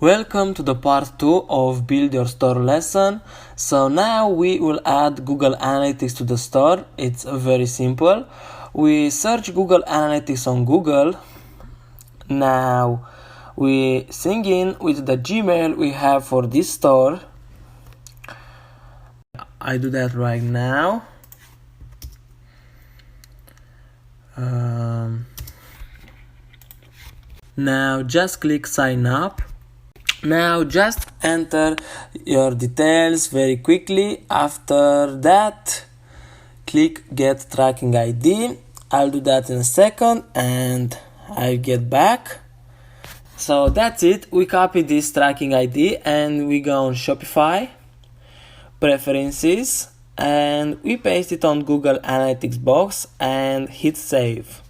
Welcome to the part 2 of Build Your Store lesson. So now we will add Google Analytics to the store. It's very simple. We search Google Analytics on Google. Now we sign in with the Gmail we have for this store. I do that right now. Now just click sign up. Now just enter your details very quickly. After that, click get tracking ID. I'll do that in a second and I'll get back. So that's it. We copy this tracking ID and we go on Shopify, preferences, and we paste it on Google Analytics box and hit save.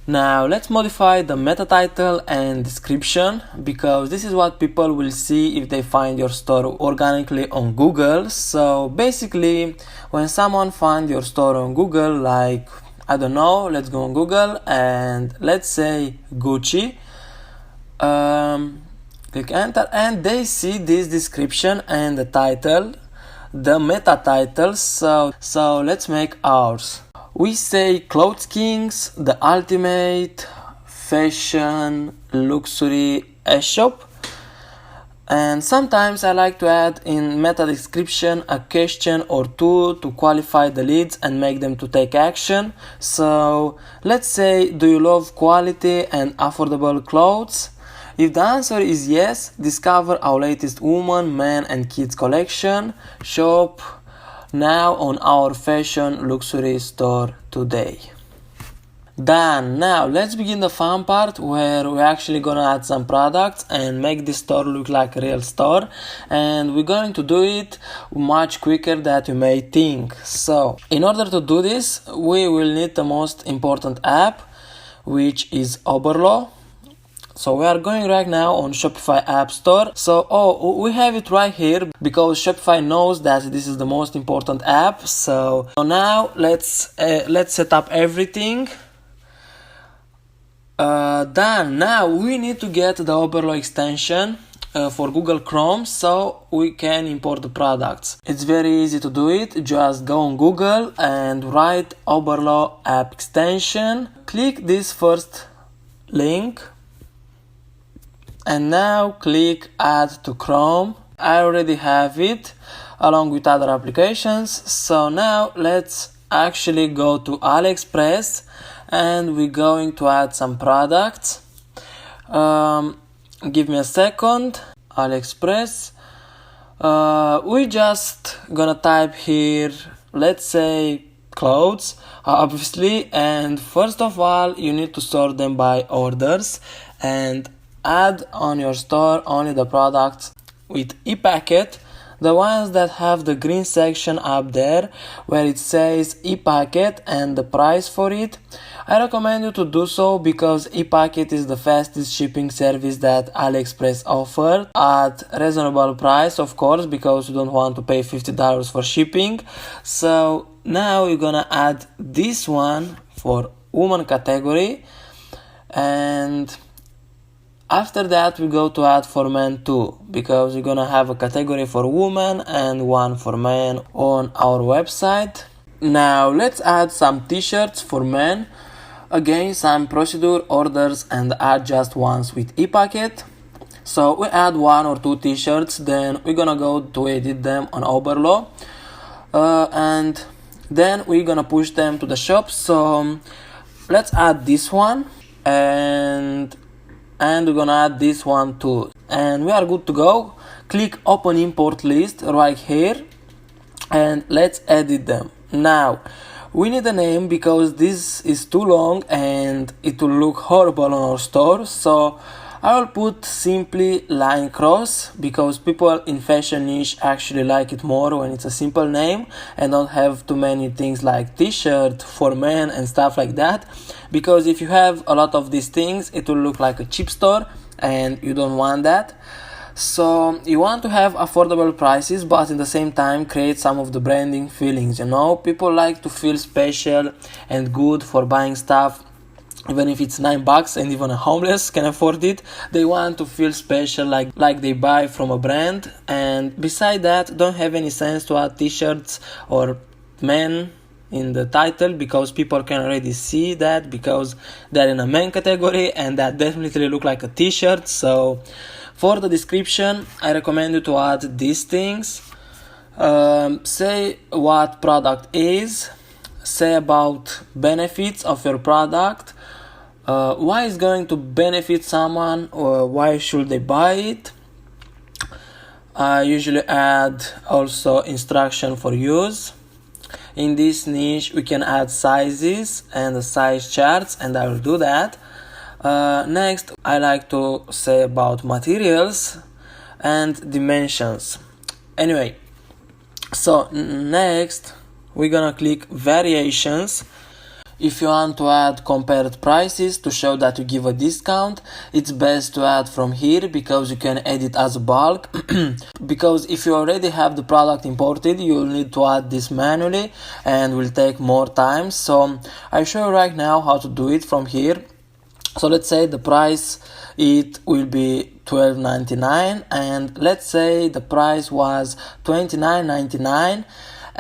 Now let's modify the meta title and description because this is what people will see if they find your store organically on Google. So basically, when someone finds your store on Google, like, I don't know, let's go on Google and let's say Gucci, click enter and they see this description and the title, the meta title. So let's make ours. We say Clothes Kings, the ultimate fashion luxury shop. And sometimes I like to add in meta description a question or two to qualify the leads and make them to take action. So let's say, do you love quality and affordable clothes? If the answer is yes, discover our latest woman, man and kids collection. Shop now on our fashion luxury store today. Done. Now let's begin the fun part where we're actually gonna add some products and make this store look like a real store, and we're going to do it much quicker than you may think. So in order to do this, we will need the most important app, which is Oberlo. So we are going right now on Shopify App Store. So we have it right here because Shopify knows that this is the most important app. So now let's set up everything. Done. Now we need to get the Oberlo extension for Google Chrome so we can import the products. It's very easy to do it. Just go on Google and write Oberlo app extension. Click this first link. And now click add to Chrome. I already have it along with other applications. So now let's actually go to AliExpress and we're going to add some products. Give me a second. AliExpress. We just gonna type here, let's say clothes, obviously. And first of all, you need to sort them by orders and add on your store only the products with e-packet, the ones that have the green section up there where it says e-packet and the price for it. I recommend you to do so because e-packet is the fastest shipping service that AliExpress offers at reasonable price, of course, because you don't want to pay $50 for shipping. So now you're gonna add this one for woman category, and after that we go to add for men too, because we're gonna have a category for women and one for men on our website. Now let's add some t-shirts for men. Again, some procedure orders and add just ones with e-packet. So we add one or two t-shirts, then we're gonna go to edit them on Oberlo, and then we're gonna push them to the shop. So let's add this one and we're gonna add this one too, and we are good to go. Click open import list right here and let's edit them. Now we need a name because this is too long and it will look horrible on our store. So I will put simply line cross because people in fashion niche actually like it more when it's a simple name and don't have too many things like t-shirt for men and stuff like that, because if you have a lot of these things it will look like a cheap store and you don't want that. So you want to have affordable prices but in the same time create some of the branding feelings, you know. People like to feel special and good for buying stuff even if it's $9 and even a homeless can afford it. They want to feel special, like they buy from a brand. And beside that, don't have any sense to add t-shirts or men in the title, because people can already see that, because they're in a men category and that definitely look like a t-shirt. So for the description, I recommend you to add these things. Say what product is, say about benefits of your product, why it's going to benefit someone, or why should they buy it. I usually add also instruction for use. In this niche we can add sizes and the size charts, and I will do that. Next, I like to say about materials and dimensions. Anyway, so next we're gonna click variations. If you want to add compared prices to show that you give a discount, it's best to add from here, because you can edit as a bulk. Because if you already have the product imported, you will need to add this manually and will take more time. So I'll show you right now how to do it from here. So let's say the price, it will be $12.99, and let's say the price was $29.99.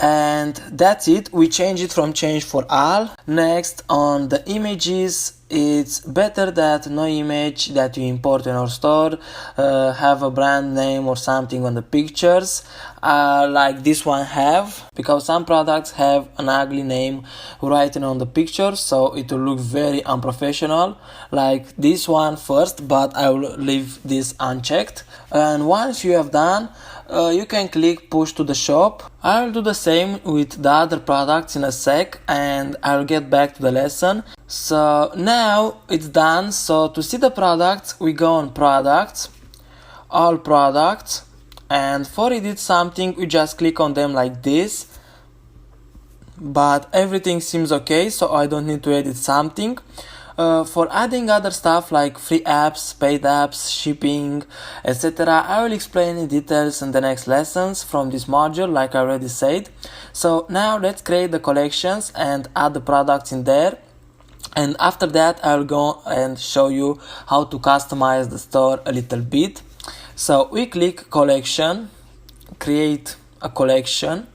And that's it. We change it from change for all. Next, on the images, it's better that no image that you import in our store have a brand name or something on the pictures, like this one have, because some products have an ugly name written on the picture, so it will look very unprofessional, like this one first, but I will leave this unchecked. And once you have done, you can click push to the shop. I will do the same with the other products in a sec, and I'll get back to the lesson. So now it's done. So to see the products, we go on products, all products, and for edit something, we just click on them like this. But everything seems okay, so I don't need to edit something. For adding other stuff like free apps, paid apps, shipping, etc., I will explain in details in the next lessons from this module, like I already said. So now let's create the collections and add the products in there. And after that, I'll go and show you how to customize the store a little bit. So we click collection, create a collection,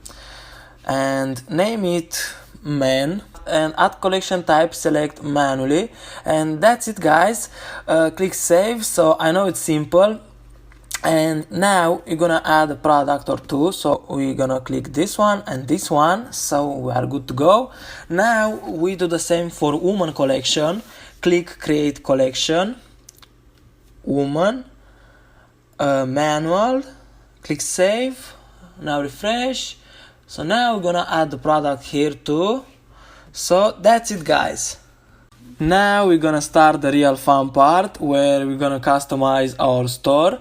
and name it men. And add collection type, select manually, and that's it, guys. Click save. So I know it's simple. And now you're gonna add a product or two, so we're gonna click this one and this one, so we are good to go. Now we do the same for woman collection. Click create collection, woman, manual, click save. Now refresh. So now we're gonna add the product here too. So that's it, guys. Now we're gonna start the real fun part, where we're gonna customize our store.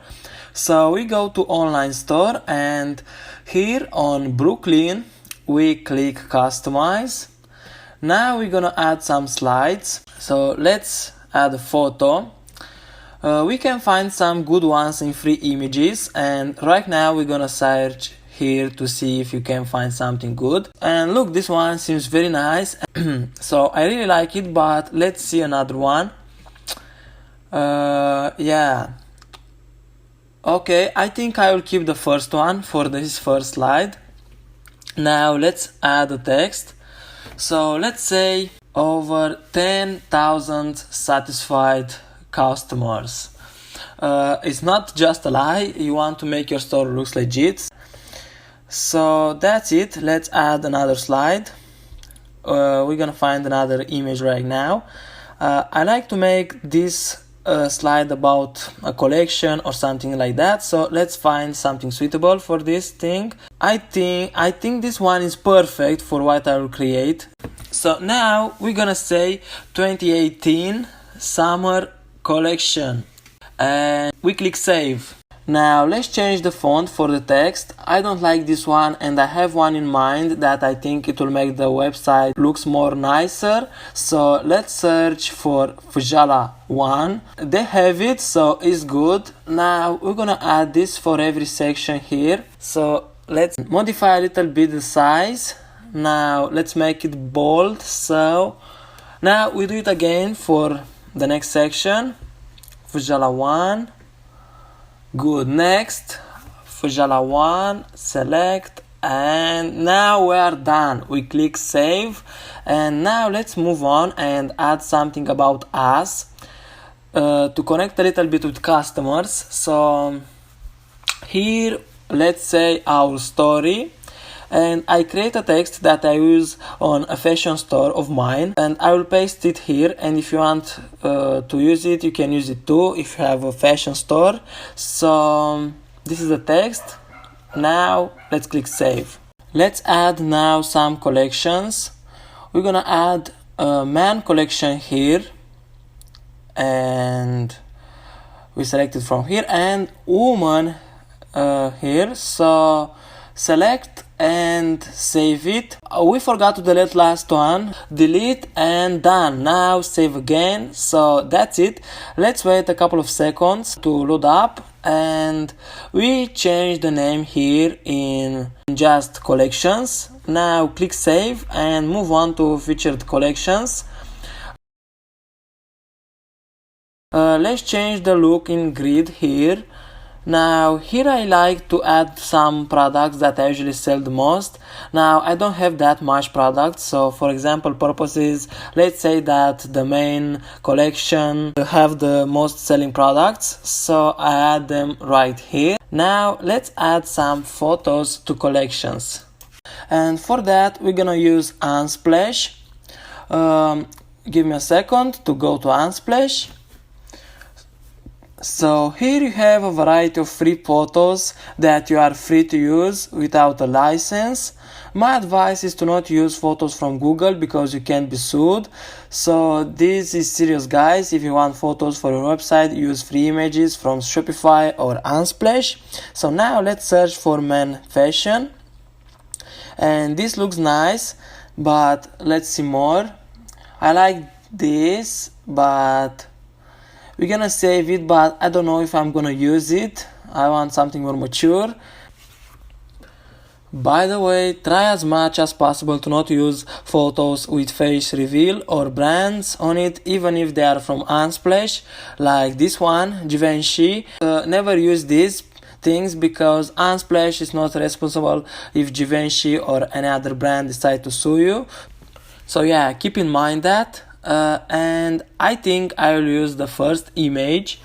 So we go to online store, and here on Brooklyn we click customize. Now we're gonna add some slides. So let's add a photo. We can find some good ones in free images, and right now we're gonna search here to see if you can find something good. And look, this one seems very nice. So I really like it, but let's see another one. Yeah, okay, I think I will keep the first one for this first slide. Now let's add a text. So let's say over 10,000 satisfied customers. It's not just a lie, you want to make your store look legit. So that's it. Let's add another slide. We're gonna find another image right now. I like to make this slide about a collection or something like that, so let's find something suitable for this thing. I think this one is perfect for what I will create. So now we're gonna say 2018 summer collection, and we click save. Now let's change the font for the text. I don't like this one, and I have one in mind that I think it will make the website looks more nicer. So let's search for Fujala 1. They have it, so it's good. Now we're gonna add this for every section here. So let's modify a little bit the size. Now let's make it bold. So Now we do it again for the next section. Fujala 1. Good. Next. Fujala 1. Select. And now we are done. We click save. And now let's move on and add something about us to connect a little bit with customers. So here, let's say our story. And I create a text that I use on a fashion store of mine, and I will paste it here. And if you want to use it, you can use it too if you have a fashion store. So this is the text. Now let's click save. Let's add now some collections. We're gonna add a man collection here, and we select it from here, and woman here. So select and save it. We forgot to delete last one. Delete and done. Now save again. So that's it. Let's wait a couple of seconds to load up, and we change the name here in just collections. Now click save and move on to featured collections. Let's change the look in grid here. Now here I like to add some products that I usually sell the most. Now I don't have that much products, so for example purposes, let's say that the main collection have the most selling products, so I add them right here. Now let's add some photos to collections, and for that we're gonna use Unsplash. Give me a second to go to Unsplash. So here you have a variety of free photos that you are free to use without a license. My advice is to not use photos from Google because you can be sued. So this is serious, guys. If you want photos for your website, use free images from Shopify or Unsplash. So now let's search for men fashion. And this looks nice, but let's see more. I like this, but we're gonna save it, but I don't know if I'm gonna use it. I want something more mature. By the way, try as much as possible to not use photos with face reveal or brands on it, even if they are from Unsplash, like this one, Givenchy. Never use these things because Unsplash is not responsible if Givenchy or any other brand decide to sue you. So yeah, keep in mind that. And I think I will use the first image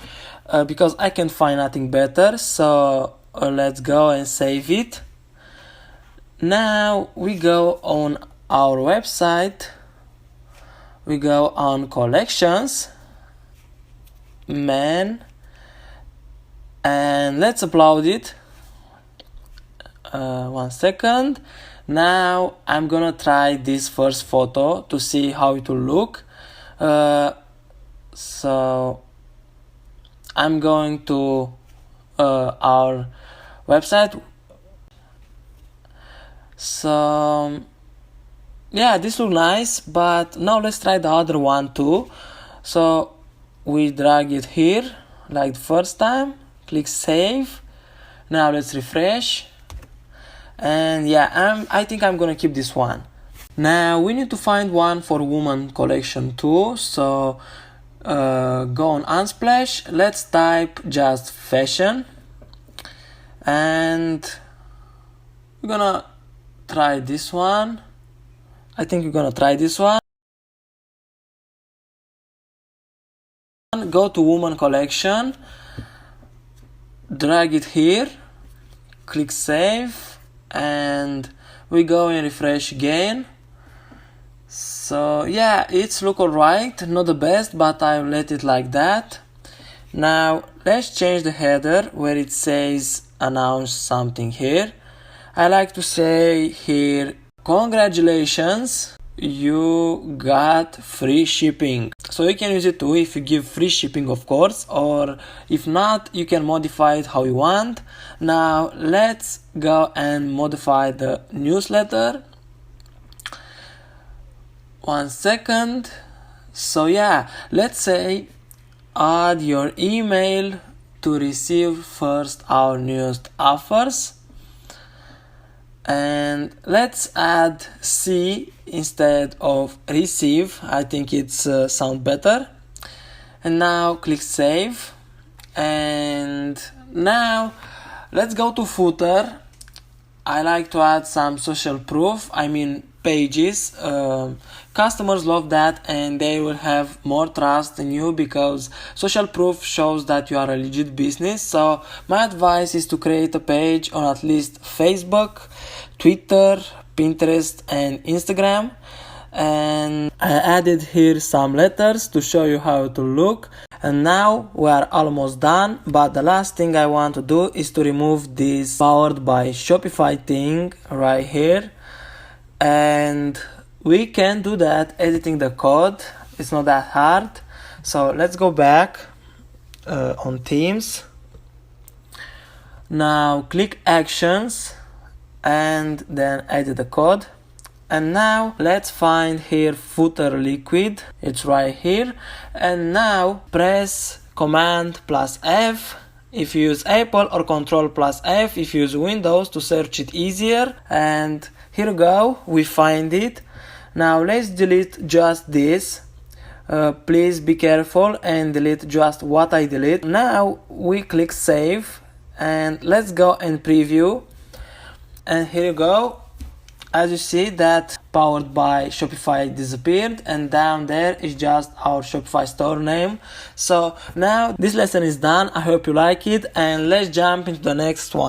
because I can find nothing better. So let's go and save it. Now we go on our website. We go on collections, men, and let's upload it. 1 second. Now I'm gonna try this first photo to see how it will look. So I'm going to our website. So yeah, this looks nice, but now let's try the other one too. So we drag it here like the first time, click save. Now let's refresh, and yeah, I think I'm gonna keep this one. Now we need to find one for woman collection too, so go on Unsplash. Let's type just fashion, and we're gonna try this one. I think we're gonna try this one. Go to woman collection, drag it here, click save, and we go and refresh again. So yeah, it's look alright, not the best, but I'll let it like that. Now let's change the header where it says announce something here. I like to say here, congratulations, you got free shipping. So you can use it too if you give free shipping, of course, or if not, you can modify it how you want. Now let's go and modify the newsletter. 1 second. So yeah, let's say add your email to receive first our newest offers. And let's add C instead of receive. I think it's sound better. And now click save. And now let's go to footer. I like to add some social proof, pages. Customers love that and they will have more trust in you because social proof shows that you are a legit business. So my advice is to create a page on at least Facebook, Twitter, Pinterest and Instagram. And I added here some letters to show you how to look. And now we are almost done, but the last thing I want to do is to remove this powered by Shopify thing right here. And we can do that editing the code. It's not that hard. So let's go back on themes. Now click actions and then edit the code. And now let's find here footer liquid. It's right here. And now press Command plus F if you use Apple, or Control plus F if you use Windows to search it easier. And here we go, we find it. Now let's delete just this. Please be careful and delete just what I delete. Now we click save and let's go and preview. And here you go. As you see, that powered by Shopify disappeared and down there is just our Shopify store name. So now this lesson is done. I hope you like it and let's jump into the next one.